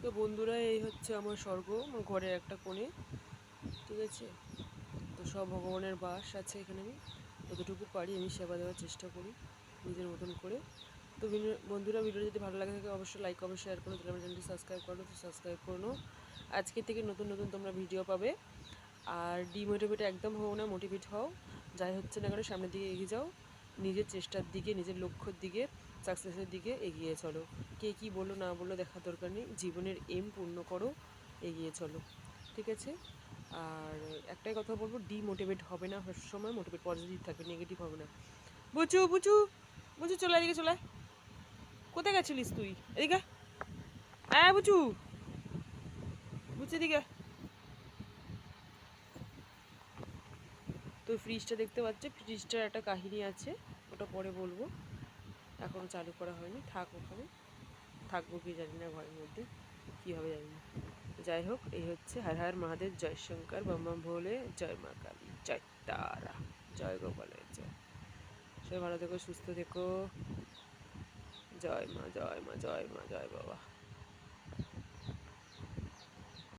তো বন্ধুরা, এই হচ্ছে আমার স্বর্গ, আমার ঘরের একটা কোণে। ঠিক আছে, তো সব ভগবানের বাস আছে এখানে। আমি যতটুকু পারি আমি সেবা দেওয়ার চেষ্টা করি নিজের মতন করে। তো বন্ধুরা, ভিডিও যদি ভালো লাগে থাকে অবশ্যই লাইক করো, শেয়ার করো, তাহলে আমার চ্যানেলটি সাবস্ক্রাইব করো, তো সাবস্ক্রাইব করো। আজকে থেকে নতুন নতুন তোমরা ভিডিও পাবে। আর ডিমোটিভেট একদম হও না, মোটিভেট হও। যাই হচ্ছে না কেন সামনের দিকে এগিয়ে যাও, নিজের চেষ্টার দিকে, নিজের লক্ষ্যের দিকে, সাকসেসের দিকে এগিয়ে চলো। কে কী বললো না বললো দেখার দরকার নেই, জীবনের এম পূর্ণ করো, এগিয়ে চলো। ঠিক আছে, আর একটাই কথা বলবো, ডিমোটিভেট হবে না সবসময়, মোটিভেট পজিটিভ থাকবে, নেগেটিভ হবে না। বুঝু বুঝু বুঝু, চলে এদিকে চলে। কোথায় গেছিলিস তুই? এদিকে হ্যাঁ বুঝু, বুঝছি এদিকে। তো ফ্রিজটা দেখতে পাচ্ছে, ফ্রিজটার একটা কাহিনী আছে, ওটা পরে বলবো, এখনও চালু করা হয়নি। থাক ওখানে, থাকবো কি জানি না, ঘরের মধ্যে কী হবে জানি না। যাই হোক, এই হচ্ছে হর হর মহাদেব, জয় শঙ্কর, বম বম ভোলে, জয় মা কালী, জয় তারা, জয় গোপালের জয়। সবাই ভালো থেকো, সুস্থ থেকো। জয় মা, জয় মা, জয় মা, জয় বাবা।